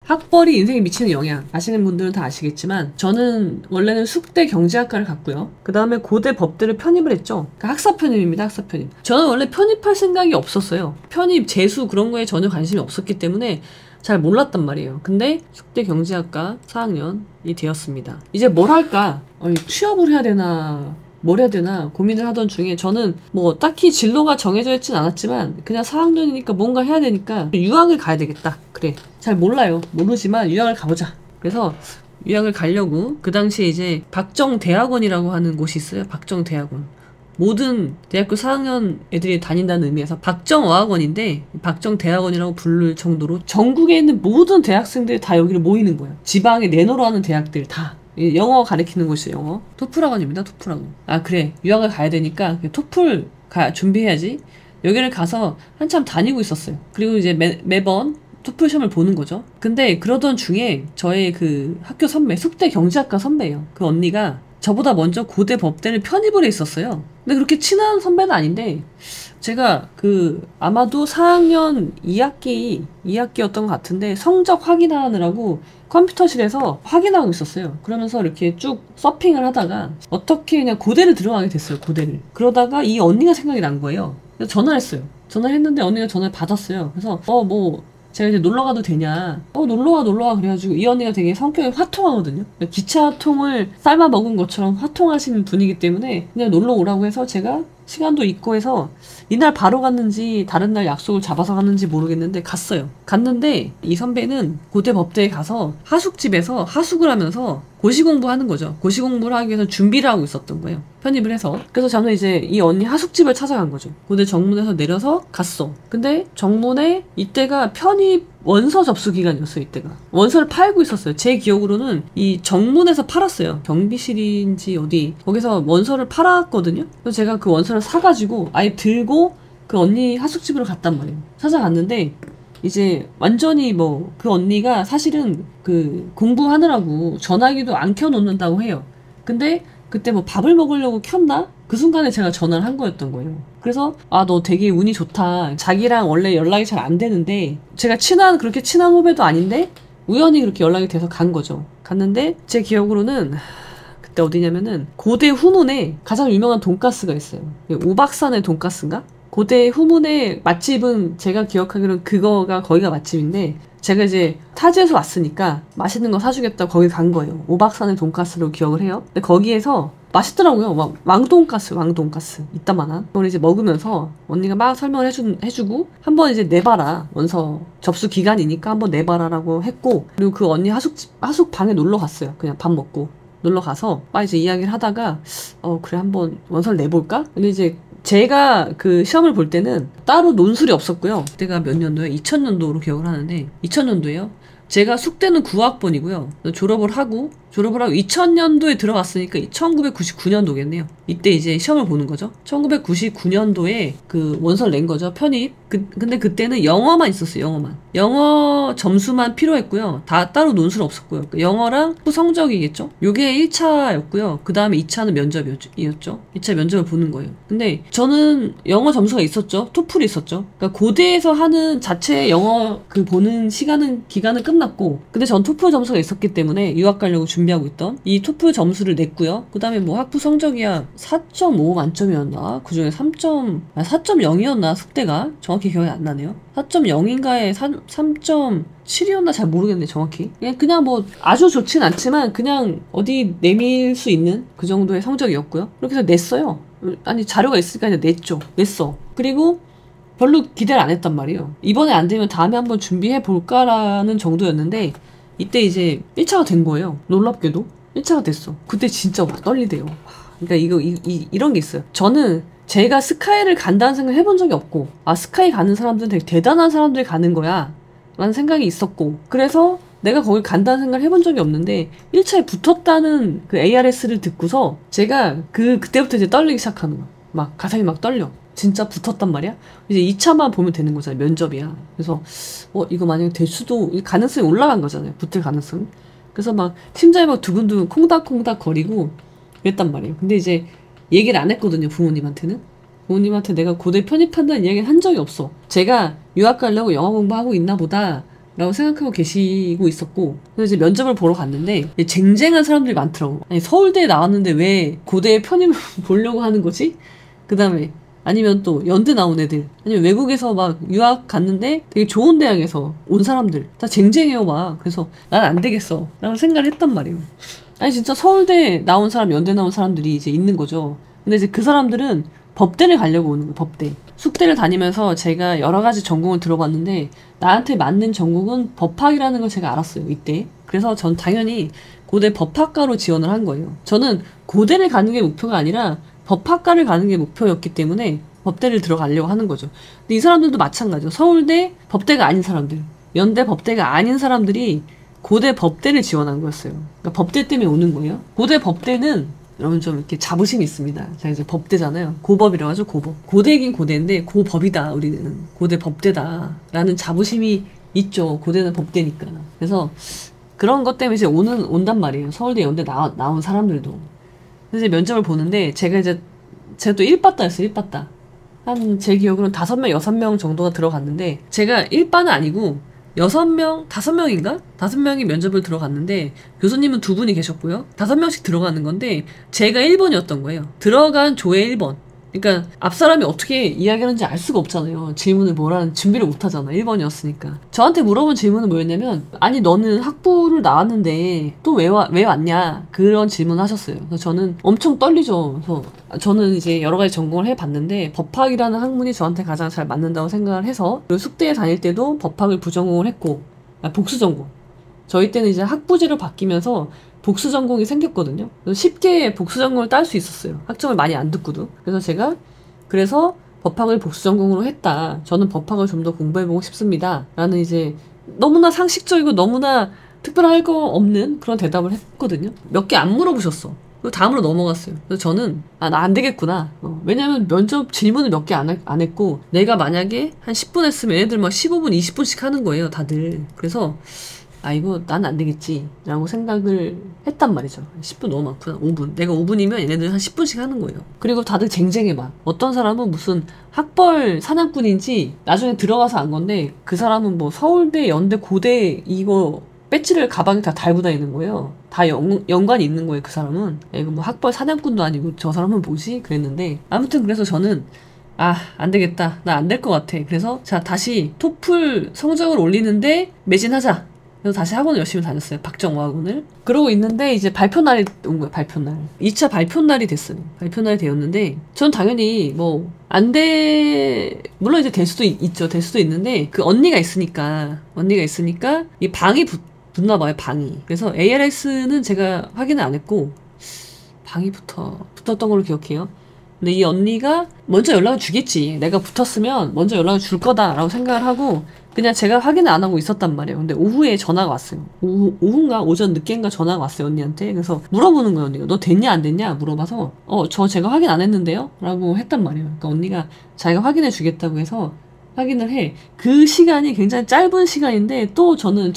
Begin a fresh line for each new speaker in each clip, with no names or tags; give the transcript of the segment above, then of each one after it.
학벌이 인생에 미치는 영향 아시는 분들은 다 아시겠지만 저는 원래는 숙대 경제학과를 갔고요. 그 다음에 고대 법대를 편입을 했죠. 그러니까 학사 편입입니다. 학사 편입. 저는 원래 편입할 생각이 없었어요. 편입, 재수 그런 거에 전혀 관심이 없었기 때문에 잘 몰랐단 말이에요. 근데 숙대 경제학과 4학년이 되었습니다. 이제 뭘 할까? 취업을 해야 되나 뭘 해야 되나 고민을 하던 중에 저는 뭐 딱히 진로가 정해져 있진 않았지만 그냥 4학년이니까 뭔가 해야 되니까 유학을 가야 되겠다. 그래, 잘 몰라요. 모르지만 유학을 가보자. 그래서 유학을 가려고 그 당시에 이제 박정대학원이라고 하는 곳이 있어요. 박정대학원. 모든 대학교 4학년 애들이 다닌다는 의미에서 박정어학원인데 박정대학원이라고 부를 정도로 전국에 있는 모든 대학생들이 다 여기를 모이는 거예요. 지방에 내노로 하는 대학들 다. 영어 가르치는 곳이에요. 영어. 토플학원입니다. 토플학원. 아 그래, 유학을 가야 되니까 토플 준비해야지. 여기를 가서 한참 다니고 있었어요. 그리고 이제 매번 토플 시험을 보는 거죠. 근데 그러던 중에 저의 그 학교 선배, 숙대 경제학과 선배예요. 그 언니가 저보다 먼저 고대 법대를 편입을 했었어요. 근데 그렇게 친한 선배는 아닌데 제가 아마도 4학년 2학기였던 것 같은데 성적 확인하느라고 컴퓨터실에서 확인하고 있었어요. 그러면서 이렇게 쭉 서핑을 하다가 어떻게 그냥 고대를 들어가게 됐어요. 고대를. 그러다가 이 언니가 생각이 난 거예요. 그래서 전화를 했어요. 전화를 했는데 언니가 전화를 받았어요. 그래서 제가 이제 놀러 가도 되냐? 놀러 와. 그래가지고 이 언니가 되게 성격이 화통하거든요. 기차통을 삶아 먹은 것처럼 화통하시는 분이기 때문에 그냥 놀러 오라고 해서 제가 시간도 있고 해서 이날 바로 갔는지 다른 날 약속을 잡아서 갔는지 모르겠는데 갔어요. 갔는데 이 선배는 고대 법대에 가서 하숙집에서 하숙을 하면서 고시 공부하는 거죠. 고시 공부를 하기 위해서 준비를 하고 있었던 거예요. 편입을 해서. 그래서 저는 이제 이 언니 하숙집을 찾아간 거죠. 고대 정문에서 내려서 갔어. 근데 정문에 이때가 편입 원서 접수 기간이었어요. 이때가 원서를 팔고 있었어요. 제 기억으로는 이 정문에서 팔았어요. 경비실인지 어디 거기서 원서를 팔았거든요. 그래서 제가 그 원서를 사가지고 아예 들고 그 언니 하숙집으로 갔단 말이에요. 찾아갔는데 이제 완전히 그 언니가 사실은 공부하느라고 전화기도 안 켜놓는다고 해요. 근데 그때 밥을 먹으려고 켰나? 그 순간에 제가 전화를 한 거였던 거예요. 그래서 너 되게 운이 좋다. 자기랑 원래 연락이 잘 안 되는데 제가 그렇게 친한 후배도 아닌데 우연히 그렇게 연락이 돼서 간 거죠. 갔는데 제 기억으로는 그때 어디냐면은 고대 후문에 가장 유명한 돈가스가 있어요. 오박산의 돈가스인가? 고대 후문의 맛집은 제가 기억하기로는 거기가 맛집인데 제가 이제 타지에서 왔으니까 맛있는 거 사주겠다고 거기 간 거예요. 오박산의 돈가스로 기억을 해요. 근데 거기에서 맛있더라고요. 왕돈가스 이따만한. 그걸 이제 먹으면서 언니가 막 설명을 해주고 한번 이제 내봐라. 원서 접수 기간이니까 한번 내봐라라고 했고 그리고 그 언니 하숙방에 놀러 갔어요. 그냥 밥 먹고 놀러 가서 막 이제 이야기를 하다가 그래 한번 원서를 내볼까? 근데 이제 제가 그 시험을 볼 때는 따로 논술이 없었고요. 그때가 몇 년도예요? 2000년도로 기억을 하는데 2000년도예요. 제가 숙대는 9학번이고요. 졸업을 하고 2000년도에 들어갔으니까 1999년도겠네요. 이때 이제 시험을 보는 거죠. 1999년도에 그 원서를 낸 거죠. 편입. 근데 그때는 영어만 있었어요. 영어 점수만 필요했고요. 다 따로 논술 없었고요. 영어랑 성적이겠죠. 요게 1차였고요. 그 다음에 2차는 면접이었죠. 2차 면접을 보는 거예요. 근데 저는 영어 점수가 있었죠. 토플이 있었죠. 그러니까 고대에서 하는 자체 영어 보는 기간은 끝났고 근데 전 토플 점수가 있었기 때문에 유학 가려고 준비하고 있던 이 토플 점수를 냈고요. 그 다음에 학부 성적이야 4.5 만점이었나? 그 중에 4.0이었나? 숙대가 정확히 기억이 안 나네요. 4.0인가에 3.7이었나 잘 모르겠네 정확히. 그냥 아주 좋진 않지만 그냥 어디 내밀 수 있는 그 정도의 성적이었고요. 그렇게 해서 냈어요. 아니 자료가 있으니까 그냥 냈어. 그리고 별로 기대를 안 했단 말이에요. 이번에 안 되면 다음에 한번 준비해 볼까라는 정도였는데 이때 이제 1차가 된 거예요. 놀랍게도 1차가 됐어. 그때 진짜 막 떨리대요. 그러니까 이런 게 있어요. 저는 제가 스카이를 간다는 생각을 해본 적이 없고 스카이 가는 사람들은 되게 대단한 사람들이 가는 거야 라는 생각이 있었고 그래서 내가 거길 간다는 생각을 해본 적이 없는데 1차에 붙었다는 그 ARS를 듣고서 제가 그때부터 이제 떨리기 시작하는 거야. 가슴이 막 떨려. 진짜 붙었단 말이야. 이제 2차만 보면 되는 거잖아요. 면접이야. 그래서 이거 만약에 될 수도 가능성이 올라간 거잖아요. 붙을 가능성. 그래서 심장이 두근두근 콩닥콩닥 거리고 그랬단 말이에요. 근데 이제 얘기를 안 했거든요. 부모님한테는. 부모님한테 내가 고대 편입한다는 이야기를 한 적이 없어. 제가 유학 가려고 영어 공부하고 있나 보다 라고 생각하고 계시고 있었고, 그래서 이제 면접을 보러 갔는데 쟁쟁한 사람들이 많더라고. 아니 서울대에 나왔는데 왜 고대에 편입을 보려고 하는 거지? 그 다음에 아니면 또 연대 나온 애들, 아니면 외국에서 막 유학 갔는데 되게 좋은 대학에서 온 사람들 다 쟁쟁해요 막. 그래서 난 안 되겠어 라는 생각을 했단 말이에요. 아니 진짜 서울대 나온 사람, 연대 나온 사람들이 이제 있는 거죠. 근데 이제 그 사람들은 법대를 가려고 오는 거예요. 법대. 숙대를 다니면서 제가 여러 가지 전공을 들어봤는데 나한테 맞는 전공은 법학이라는 걸 제가 알았어요, 이때. 그래서 전 당연히 고대 법학과로 지원을 한 거예요. 저는 고대를 가는 게 목표가 아니라 법학과를 가는 게 목표였기 때문에 법대를 들어가려고 하는 거죠. 근데 이 사람들도 마찬가지죠. 서울대 법대가 아닌 사람들, 연대 법대가 아닌 사람들이 고대 법대를 지원한 거였어요. 그러니까 법대 때문에 오는 거예요. 고대 법대는 여러분 좀 이렇게 자부심이 있습니다. 제가 이제 법대잖아요. 고법이라고 하죠, 고법. 고대이긴 고대인데 고법이다, 우리는. 고대 법대다 라는 자부심이 있죠. 고대는 법대니까. 그래서 그런 것 때문에 이제 온단 말이에요. 서울대, 연대 나온 사람들도. 그래서 이제 면접을 보는데 제가 또 1빠따였어요, 1빠따. 제 기억으로는 5명, 6명 정도가 들어갔는데 제가 1빠는 아니고 6명, 5명인가? 5명이 면접을 들어갔는데 교수님은 2분이 계셨고요. 5명씩 들어가는 건데 제가 1번이었던 거예요. 들어간 조의 1번. 그러니까 앞 사람이 어떻게 이야기하는지 알 수가 없잖아요. 질문을 뭐라는 준비를 못 하잖아. 1번이었으니까. 저한테 물어본 질문은 뭐였냐면, 아니 너는 학부를 나왔는데 또 왜 왔냐? 그런 질문을 하셨어요. 그래서 저는 엄청 떨리죠. 그래서 저는 이제 여러 가지 전공을 해봤는데 법학이라는 학문이 저한테 가장 잘 맞는다고 생각을 해서, 그리고 숙대에 다닐 때도 법학을 부전공을 했고, 복수전공. 저희 때는 이제 학부제로 바뀌면서 복수 전공이 생겼거든요. 그래서 쉽게 복수 전공을 딸 수 있었어요. 학점을 많이 안 듣고도. 그래서 제가 법학을 복수 전공으로 했다. 저는 법학을 좀 더 공부해보고 싶습니다. 라는 이제 너무나 상식적이고 너무나 특별할 거 없는 그런 대답을 했거든요. 몇 개 안 물어보셨어. 그리고 다음으로 넘어갔어요. 그래서 저는 나 안 되겠구나. 왜냐면 면접 질문을 몇 개 안 했고, 내가 만약에 한 10분 했으면 얘네들 막 15분, 20분씩 하는 거예요, 다들. 그래서 이거 난 안 되겠지 라고 생각을 했단 말이죠. 10분 너무 많구나. 5분. 내가 5분이면 얘네들 한 10분씩 하는 거예요. 그리고 다들 쟁쟁해 막. 어떤 사람은 무슨 학벌 사냥꾼인지 나중에 들어가서 안 건데, 그 사람은 뭐 서울대, 연대, 고대 이거 배지를 가방에 다 달고 다니는 거예요. 다 연관이 있는 거예요, 그 사람은. 이거 뭐 학벌 사냥꾼도 아니고 저 사람은 뭐지? 그랬는데, 아무튼 그래서 저는 안 되겠다. 나 안 될 것 같아. 그래서 자, 다시 토플 성적을 올리는데 매진하자. 그래서 다시 학원을 열심히 다녔어요. 박정호 학원을. 그러고 있는데 이제 발표날이 온 거예요. 발표날. 2차 발표날이 됐어요. 발표날이 되었는데 전 당연히 뭐 물론 이제 될 수도 있죠. 될 수도 있는데 그 언니가 있으니까 이 방이 붙나 봐요. 방이. 그래서 ALS는 제가 확인을 안 했고 방이 붙었던 걸로 기억해요. 근데 이 언니가 먼저 연락을 주겠지. 내가 붙었으면 먼저 연락을 줄 거다라고 생각을 하고 그냥 제가 확인을 안 하고 있었단 말이에요. 근데 오후에 전화가 왔어요. 오후인가 오전 늦게인가 전화가 왔어요, 언니한테. 그래서 물어보는 거예요, 언니가. 너 됐냐 안 됐냐 물어봐서 제가 확인 안 했는데요? 라고 했단 말이에요. 그러니까 언니가 자기가 확인해 주겠다고 해서 확인을 해. 그 시간이 굉장히 짧은 시간인데 또 저는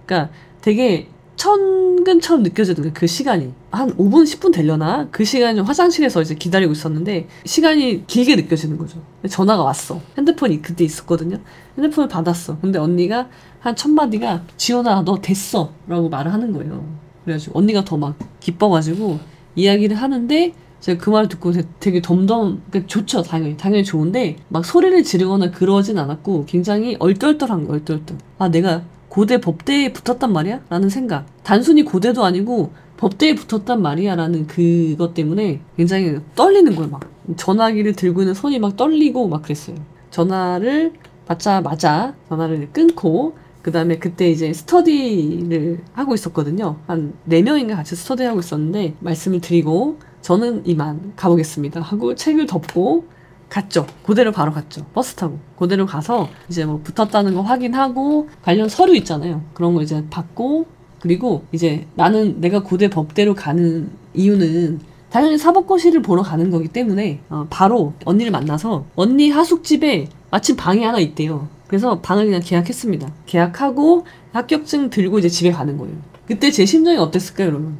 그러니까 되게 천근처럼 느껴지는 거예요. 그 시간이 한 5분 10분 되려나? 그 시간에 화장실에서 이제 기다리고 있었는데 시간이 길게 느껴지는 거죠. 전화가 왔어. 핸드폰이 그때 있었거든요. 핸드폰을 받았어. 근데 언니가 한 첫 마디가 지연아 너 됐어 라고 말을 하는 거예요. 그래가지고 언니가 더 막 기뻐가지고 이야기를 하는데 제가 그 말을 듣고 되게 그러니까 좋죠. 당연히 좋은데 막 소리를 지르거나 그러진 않았고 굉장히 얼떨떨한 거예요. 얼떨떨. 내가 고대 법대에 붙었단 말이야? 라는 생각. 단순히 고대도 아니고 법대에 붙었단 말이야 라는 그것 때문에 굉장히 떨리는 거예요. 막 전화기를 들고 있는 손이 막 떨리고 막 그랬어요. 전화를 받자마자 전화를 끊고 그 다음에 그때 이제 스터디를 하고 있었거든요. 한 4명인가 같이 스터디하고 있었는데 말씀을 드리고 저는 이만 가보겠습니다 하고 책을 덮고 갔죠. 고대로 바로 갔죠. 버스 타고. 고대로 가서 이제 뭐 붙었다는 거 확인하고 관련 서류 있잖아요. 그런 거 이제 받고 그리고 이제 내가 고대 법대로 가는 이유는 당연히 사법고시를 보러 가는 거기 때문에 바로 언니를 만나서 언니 하숙집에 마침 방이 하나 있대요. 그래서 방을 그냥 계약했습니다. 계약하고 합격증 들고 이제 집에 가는 거예요. 그때 제 심정이 어땠을까요, 여러분?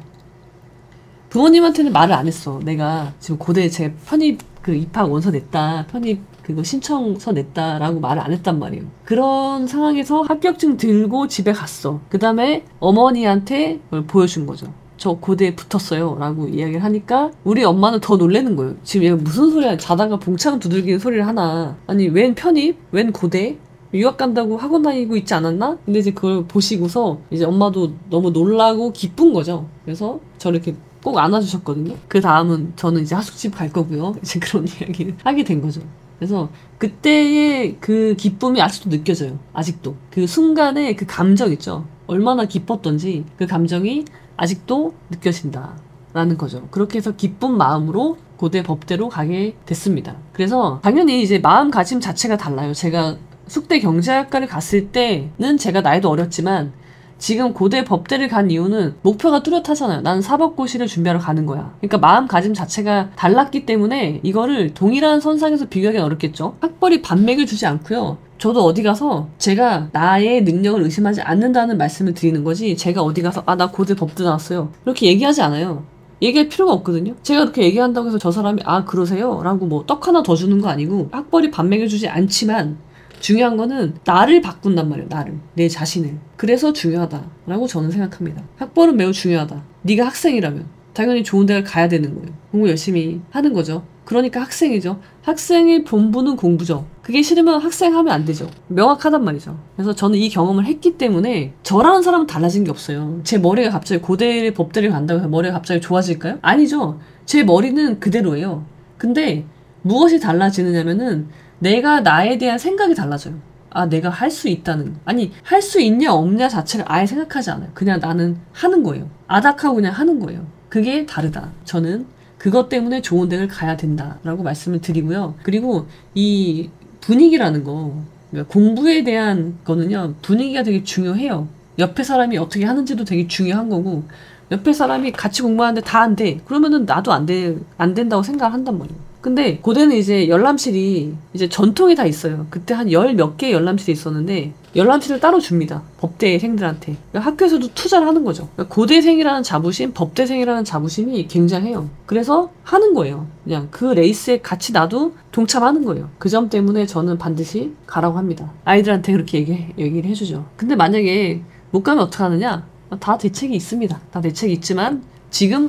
부모님한테는 말을 안 했어. 내가 지금 고대 제 편입 입학 원서 냈다. 편입 그거 신청서 냈다라고 말을 안 했단 말이에요. 그런 상황에서 합격증 들고 집에 갔어. 그 다음에 어머니한테 그걸 보여준 거죠. 저 고대에 붙었어요 라고 이야기를 하니까 우리 엄마는 더 놀라는 거예요. 지금 얘가 무슨 소리야, 자다가 봉창 두들기는 소리를 하나. 아니 웬 편입? 웬 고대? 유학 간다고 학원 다니고 있지 않았나? 근데 이제 그걸 보시고서 이제 엄마도 너무 놀라고 기쁜 거죠. 그래서 저를 이렇게 꼭 안아주셨거든요. 그 다음은 저는 이제 하숙집 갈 거고요. 이제 그런 이야기를 하게 된 거죠. 그래서 그때의 그 기쁨이 아직도 느껴져요. 아직도. 그 순간의 그 감정 있죠. 얼마나 기뻤던지 그 감정이 아직도 느껴진다 라는 거죠. 그렇게 해서 기쁜 마음으로 고대 법대로 가게 됐습니다. 그래서 당연히 이제 마음가짐 자체가 달라요. 제가 숙대 경제학과를 갔을 때는 제가 나이도 어렸지만 지금 고대 법대를 간 이유는 목표가 뚜렷하잖아요. 나는 사법고시를 준비하러 가는 거야. 그러니까 마음가짐 자체가 달랐기 때문에 이거를 동일한 선상에서 비교하기는 어렵겠죠. 학벌이 반맥을 주지 않고요. 저도 어디 가서 제가 나의 능력을 의심하지 않는다는 말씀을 드리는 거지, 제가 어디 가서 아, 나 고대 법대 나왔어요 이렇게 얘기하지 않아요. 얘기할 필요가 없거든요. 제가 그렇게 얘기한다고 해서 저 사람이 아 그러세요? 라고 뭐 떡 하나 더 주는 거 아니고, 학벌이 반맥을 주지 않지만 중요한 거는 나를 바꾼단 말이에요. 나를. 내 자신을. 그래서 중요하다라고 저는 생각합니다. 학벌은 매우 중요하다. 네가 학생이라면 당연히 좋은 대학을 가야 되는 거예요. 공부 열심히 하는 거죠. 그러니까 학생이죠. 학생의 본분은 공부죠. 그게 싫으면 학생하면 안 되죠. 명확하단 말이죠. 그래서 저는 이 경험을 했기 때문에 저라는 사람은 달라진 게 없어요. 제 머리가 갑자기 고대 법대를 간다고 해서 머리가 갑자기 좋아질까요? 아니죠. 제 머리는 그대로예요. 근데 무엇이 달라지느냐면은 내가 나에 대한 생각이 달라져요. 아, 내가 할 수 있다는, 아니 할 수 있냐 없냐 자체를 아예 생각하지 않아요. 그냥 나는 하는 거예요. 아닥하고 그냥 하는 거예요. 그게 다르다. 저는 그것 때문에 좋은 대학을 가야 된다라고 말씀을 드리고요. 그리고 이 분위기라는 거, 그러니까 공부에 대한 거는요, 분위기가 되게 중요해요. 옆에 사람이 어떻게 하는지도 되게 중요한 거고, 옆에 사람이 같이 공부하는데 다 안 돼. 그러면은 나도 안 된다고 생각을 한단 말이에요. 근데 고대는 이제 열람실이 이제 전통이 다 있어요. 그때 한 열 몇 개의 열람실이 있었는데 열람실을 따로 줍니다. 법대생들한테. 그러니까 학교에서도 투자를 하는 거죠. 그러니까 고대생이라는 자부심, 법대생이라는 자부심이 굉장해요. 그래서 하는 거예요. 그냥 그 레이스에 같이 나도 동참하는 거예요. 그 점 때문에 저는 반드시 가라고 합니다. 아이들한테 그렇게 얘기를 해주죠. 근데 만약에 못 가면 어떡하느냐? 다 대책이 있습니다. 다 대책이 있지만 지금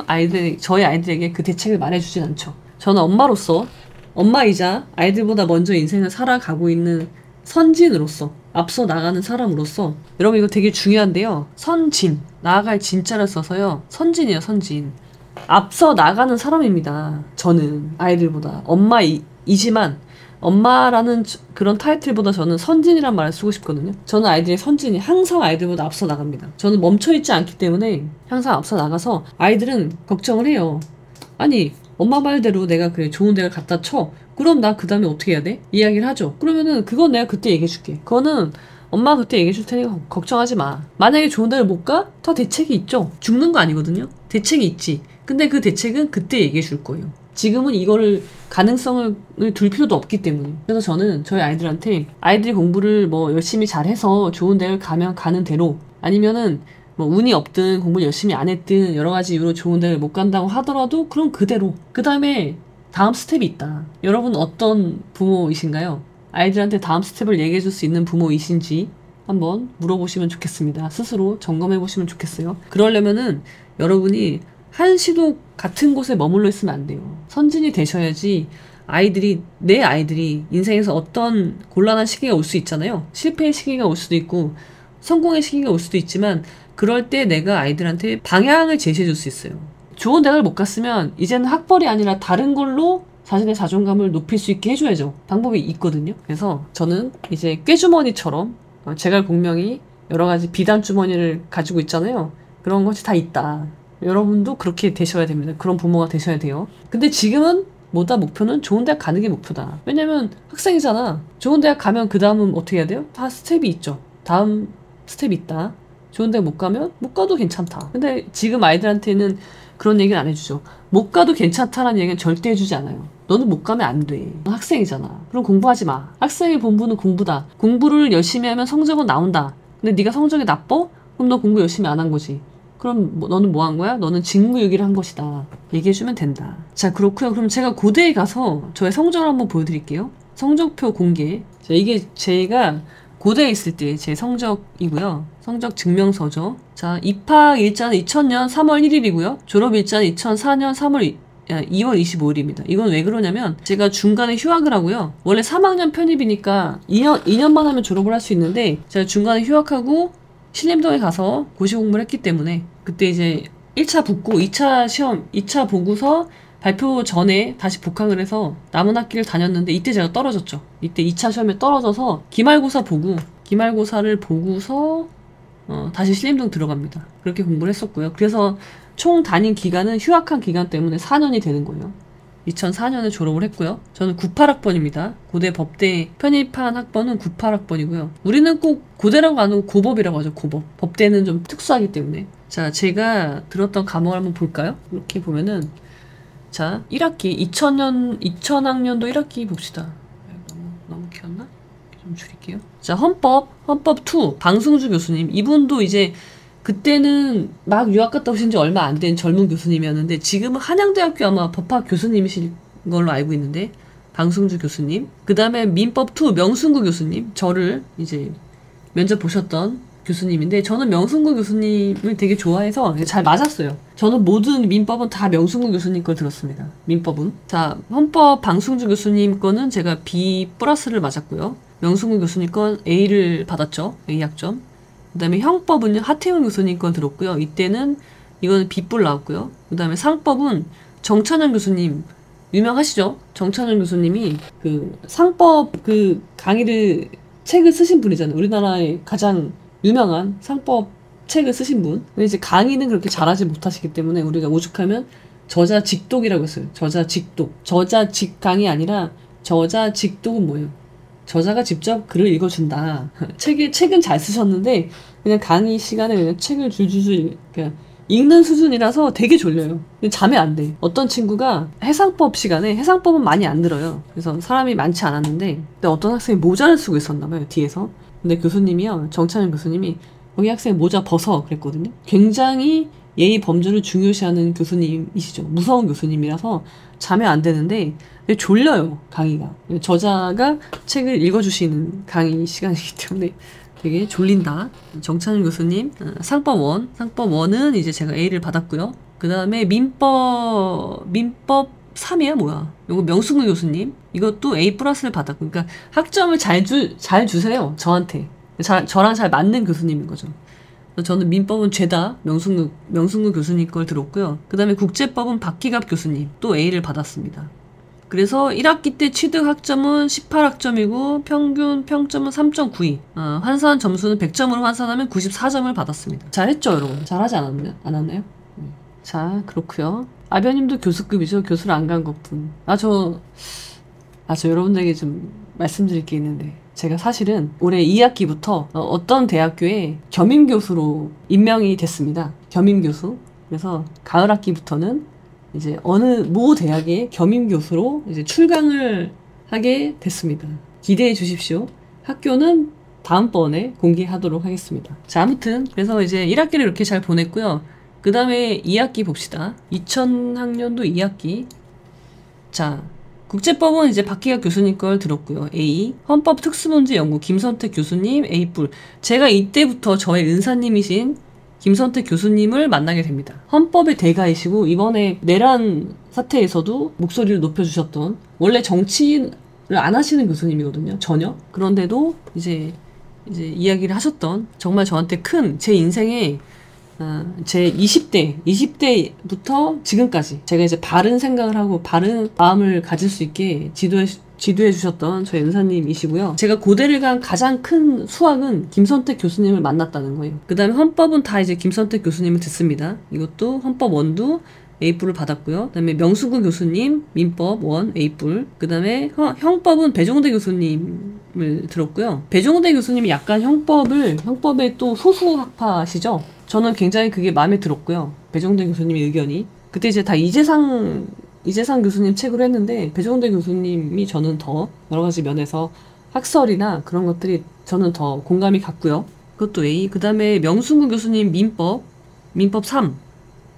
저희 아이들에게 그 대책을 말해주진 않죠. 저는 엄마로서, 엄마이자 아이들보다 먼저 인생을 살아가고 있는 선진으로서, 앞서 나가는 사람으로서, 여러분 이거 되게 중요한데요. 선진, 나아갈 진짜를 써서요. 선진이에요, 선진. 앞서 나가는 사람입니다. 저는 아이들보다. 엄마이지만 엄마라는 그런 타이틀보다 저는 선진이란 말을 쓰고 싶거든요. 저는 아이들의 선진이 항상 아이들보다 앞서 나갑니다. 저는 멈춰있지 않기 때문에 항상 앞서 나가서 아이들은 걱정을 해요. 아니 엄마 말대로 내가 그래 좋은 데를 갖다 쳐. 그럼 나 그 다음에 어떻게 해야 돼? 이야기를 하죠. 그러면은 그건 내가 그때 얘기해 줄게. 그거는 엄마가 그때 얘기해 줄 테니까 걱정하지 마. 만약에 좋은 데를 못 가? 다 대책이 있죠. 죽는 거 아니거든요. 대책이 있지. 근데 그 대책은 그때 얘기해 줄 거예요. 지금은 이거를 가능성을 둘 필요도 없기 때문에. 그래서 저는 저희 아이들한테 아이들이 공부를 뭐 열심히 잘해서 좋은 대를 가면 가는 대로, 아니면은 뭐 운이 없든 공부를 열심히 안 했든 여러 가지 이유로 좋은 데를 못 간다고 하더라도 그럼 그대로. 그 다음에 다음 스텝이 있다. 여러분 어떤 부모이신가요? 아이들한테 다음 스텝을 얘기해 줄 수 있는 부모이신지 한번 물어보시면 좋겠습니다. 스스로 점검해 보시면 좋겠어요. 그러려면은 여러분이 한시도 같은 곳에 머물러 있으면 안 돼요. 선진이 되셔야지 내 아이들이 인생에서 어떤 곤란한 시기가 올 수 있잖아요. 실패의 시기가 올 수도 있고 성공의 시기가 올 수도 있지만 그럴 때 내가 아이들한테 방향을 제시해 줄 수 있어요. 좋은 대학을 못 갔으면 이제는 학벌이 아니라 다른 걸로 자신의 자존감을 높일 수 있게 해줘야죠. 방법이 있거든요. 그래서 저는 이제 꾀주머니처럼 제갈공명이 여러 가지 비단 주머니를 가지고 있잖아요. 그런 것이 다 있다. 여러분도 그렇게 되셔야 됩니다. 그런 부모가 되셔야 돼요. 근데 지금은 뭐다 목표는 좋은 대학 가는 게 목표다. 왜냐면 학생이잖아. 좋은 대학 가면 그 다음은 어떻게 해야 돼요? 다 스텝이 있죠. 다음 스텝이 있다. 좋은 대학 못 가면 못 가도 괜찮다. 근데 지금 아이들한테는 그런 얘기를 안 해주죠. 못 가도 괜찮다라는 얘기는 절대 해주지 않아요. 너는 못 가면 안 돼. 넌 학생이잖아. 그럼 공부하지 마. 학생의 본분은 공부다. 공부를 열심히 하면 성적은 나온다. 근데 네가 성적이 나빠? 그럼 너 공부 열심히 안 한 거지. 그럼 너는 뭐 한 거야? 너는 직무유기를 한 것이다. 얘기해주면 된다. 자, 그렇고요. 그럼 제가 고대에 가서 저의 성적을 한번 보여드릴게요. 성적표 공개. 자, 이게 제가 고대에 있을 때 제 성적이고요. 성적 증명서죠. 자, 입학 일자는 2000년 3월 1일이고요. 졸업 일자는 2004년 2월 25일입니다. 이건 왜 그러냐면 제가 중간에 휴학을 하고요. 원래 3학년 편입이니까 2년만 하면 졸업을 할 수 있는데 제가 중간에 휴학하고 신림동에 가서 고시 공부를 했기 때문에 그때 이제 1차 붙고 2차 시험, 2차 보고서 발표 전에 다시 복학을 해서 남은 학기를 다녔는데 이때 제가 떨어졌죠. 이때 2차 시험에 떨어져서 기말고사를 보고서 다시 신림동 들어갑니다. 그렇게 공부를 했었고요. 그래서 총 다닌 기간은 휴학한 기간 때문에 4년이 되는 거예요. 2004년에 졸업을 했고요. 저는 98학번입니다. 고대 법대 편입한 학번은 98학번이고요. 우리는 꼭 고대라고 안 하고 고법이라고 하죠. 고법. 법대는 좀 특수하기 때문에. 자, 제가 들었던 과목을 한번 볼까요? 이렇게 보면은 자, 1학기 2000학년도 1학기 봅시다. 너무 길었나? 좀 줄일게요. 자, 헌법 2 방승주 교수님. 이분도 이제 그때는 막 유학 갔다 오신 지 얼마 안 된 젊은 교수님이었는데 지금은 한양대학교 아마 법학 교수님이신 걸로 알고 있는데 방승주 교수님. 그 다음에 민법 2 명순구 교수님. 저를 이제 면접 보셨던 교수님인데 저는 명순구 교수님을 되게 좋아해서 잘 맞았어요. 저는 모든 민법은 다 명순구 교수님 걸 들었습니다. 민법은. 자, 헌법 방승주 교수님 거는 제가 B 플러스를 맞았고요. 명순구 교수님 건 A를 받았죠. A 학점. 그 다음에 형법은요, 하태용 교수님 건 들었고요. 이때는 이거는 B뿔 나왔고요. 그 다음에 상법은 정찬현 교수님, 유명하시죠? 정찬현 교수님이 그 상법 그 강의를, 책을 쓰신 분이잖아요. 우리나라의 가장 유명한 상법 책을 쓰신 분. 근데 이제 강의는 그렇게 잘하지 못하시기 때문에 우리가 오죽하면 저자직독이라고 했어요. 저자직독. 저자직강이 아니라 저자직독은 뭐예요? 저자가 직접 글을 읽어준다. 책은 잘 쓰셨는데 그냥 강의 시간에 그냥 책을 줄줄줄 그냥 읽는 수준이라서 되게 졸려요. 잠이 안 돼. 어떤 친구가 해상법 시간에, 해상법은 많이 안 들어요. 그래서 사람이 많지 않았는데 근데 어떤 학생이 모자를 쓰고 있었나 봐요, 뒤에서. 근데 교수님이요, 정찬현 교수님이 여기 학생 모자 벗어 그랬거든요. 굉장히 예의 범주를 중요시하는 교수님이시죠. 무서운 교수님이라서 잠이 안 되는데 졸려요, 강의가. 저자가 책을 읽어주시는 강의 시간이기 때문에 되게 졸린다. 정찬윤 교수님 상법 1은 이제 제가 A를 받았고요. 그 다음에 민법 3이야 뭐야. 요거 명승우 교수님 이것도 A 플러스를 받았고, 그러니까 학점을 잘 주세요 저한테. 저랑 잘 맞는 교수님인 거죠. 저는 민법은 죄다 명승우 교수님 걸 들었고요. 그 다음에 국제법은 박희갑 교수님 또 A를 받았습니다. 그래서 1학기 때 취득 학점은 18학점이고 평점은 3.92. 환산 점수는 100점으로 환산하면 94점을 받았습니다. 잘했죠, 여러분? 잘하지 않았나요? 자, 그렇고요. 아변님도 교수급이죠. 교수를 안 간 것뿐. 저 여러분들에게 좀 말씀드릴 게 있는데, 제가 사실은 올해 2학기부터 어떤 대학교에 겸임교수로 임명이 됐습니다. 겸임교수. 그래서 가을 학기부터는 이제 어느 모 대학의 겸임교수로 이제 출강을 하게 됐습니다. 기대해 주십시오. 학교는 다음번에 공개하도록 하겠습니다. 자, 아무튼 그래서 이제 1학기를 이렇게 잘 보냈고요. 그 다음에 2학기 봅시다. 2000학년도 2학기. 자, 국제법은 이제 박희갑 교수님 걸 들었고요. A. 헌법 특수문제 연구 김선택 교수님 A+. 제가 이때부터 저의 은사님이신 김선택 교수님을 만나게 됩니다. 헌법의 대가이시고 이번에 내란 사태에서도 목소리를 높여주셨던, 원래 정치를 안 하시는 교수님이거든요. 전혀. 그런데도 이제 이야기를 하셨던, 정말 저한테 큰 제 인생의 제 20대부터 지금까지 제가 이제 바른 생각을 하고 바른 마음을 가질 수 있게 지도해 주셨던 저희 은사님이시고요. 제가 고대를 간 가장 큰 수확은 김선택 교수님을 만났다는 거예요. 그 다음에 헌법은 다 이제 김선택 교수님을 듣습니다. 이것도 헌법 1도 A뿔을 받았고요. 그 다음에 명수근 교수님 민법 1 A뿔. 그 다음에 형법은 배종대 교수님을 들었고요. 배종대 교수님이 약간 형법의 또 소수학파시죠. 저는 굉장히 그게 마음에 들었고요. 배종대 교수님의 의견이. 그때 이제 다 이재상 교수님 책으로 했는데 배종대 교수님이 저는 더 여러 가지 면에서 학설이나 그런 것들이 저는 더 공감이 갔고요. 그것도 A. 그 다음에 명순구 교수님 민법 3.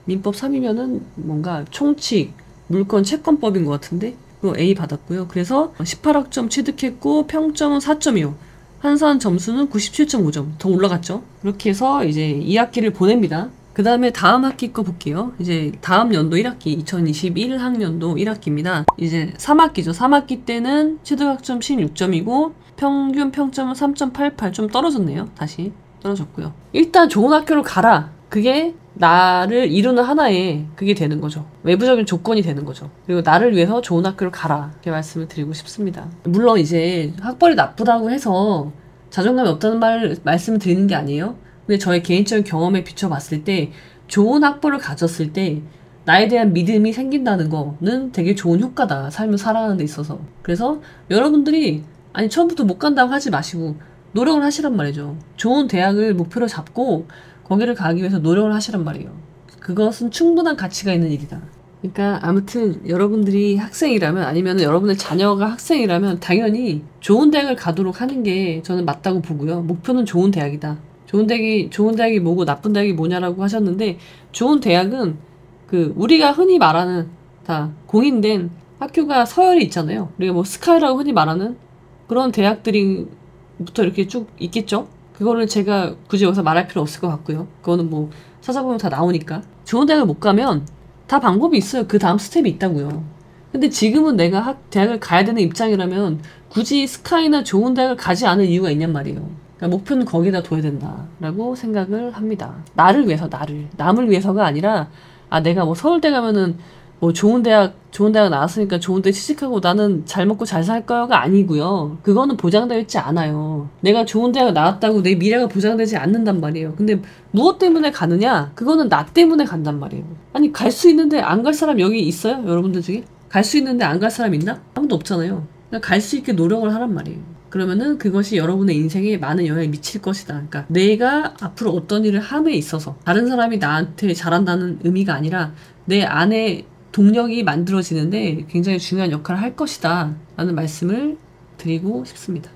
민법 3이면은 뭔가 총칙, 물권, 채권법인 것 같은데 또 A 받았고요. 그래서 18학점 취득했고 평점은 4.25. 한산 점수는 97.5점. 더 올라갔죠. 그렇게 해서 이제 2학기를 보냅니다. 그 다음에 다음 학기 거 볼게요. 이제 다음 연도 1학기 2021학년도 1학기입니다. 이제 3학기죠. 3학기 때는 취득학점 16점이고 평균 평점은 3.88. 좀 떨어졌네요. 다시 떨어졌고요. 일단 좋은 학교로 가라. 그게 나를 이루는 하나의 그게 되는 거죠. 외부적인 조건이 되는 거죠. 그리고 나를 위해서 좋은 학교를 가라. 이렇게 말씀을 드리고 싶습니다. 물론 이제 학벌이 나쁘다고 해서 자존감이 없다는 말씀을 드리는 게 아니에요. 근데 저의 개인적인 경험에 비춰봤을 때 좋은 학벌을 가졌을 때 나에 대한 믿음이 생긴다는 거는 되게 좋은 효과다. 삶을 살아가는 데 있어서. 그래서 여러분들이 아니 처음부터 못 간다고 하지 마시고 노력을 하시란 말이죠. 좋은 대학을 목표로 잡고 거기를 가기 위해서 노력을 하시란 말이에요. 그것은 충분한 가치가 있는 일이다. 그러니까 아무튼 여러분들이 학생이라면 아니면 여러분의 자녀가 학생이라면 당연히 좋은 대학을 가도록 하는 게 저는 맞다고 보고요. 목표는 좋은 대학이다. 좋은 대학이 뭐고 나쁜 대학이 뭐냐라고 하셨는데 좋은 대학은 그 우리가 흔히 말하는 다 공인된 학교가 서열이 있잖아요. 우리가 뭐 스카이라고 흔히 말하는 그런 대학들이부터 이렇게 쭉 있겠죠. 그거를 제가 굳이 여기서 말할 필요 없을 것 같고요. 그거는 뭐 찾아보면 다 나오니까. 좋은 대학을 못 가면 다 방법이 있어요. 그 다음 스텝이 있다고요. 근데 지금은 내가 대학을 가야 되는 입장이라면 굳이 스카이나 좋은 대학을 가지 않을 이유가 있냔 말이에요. 그러니까 목표는 거기다 둬야 된다라고 생각을 합니다. 나를 위해서 남을 위해서가 아니라 내가 뭐 서울대 가면은 뭐 좋은 대학 나왔으니까 좋은 데 취직하고 나는 잘 먹고 잘 살 거야가 아니고요. 그거는 보장되어 있지 않아요. 내가 좋은 대학 나왔다고 내 미래가 보장되지 않는단 말이에요. 근데 무엇 때문에 가느냐? 그거는 나 때문에 간단 말이에요. 아니 갈 수 있는데 안 갈 사람 여기 있어요? 여러분들 중에? 갈 수 있는데 안 갈 사람 있나? 아무도 없잖아요. 그러니까 갈 수 있게 노력을 하란 말이에요. 그러면은 그것이 여러분의 인생에 많은 영향을 미칠 것이다. 그러니까 내가 앞으로 어떤 일을 함에 있어서 다른 사람이 나한테 잘한다는 의미가 아니라 내 안에 동력이 만들어지는데 굉장히 중요한 역할을 할 것이다 라는 말씀을 드리고 싶습니다.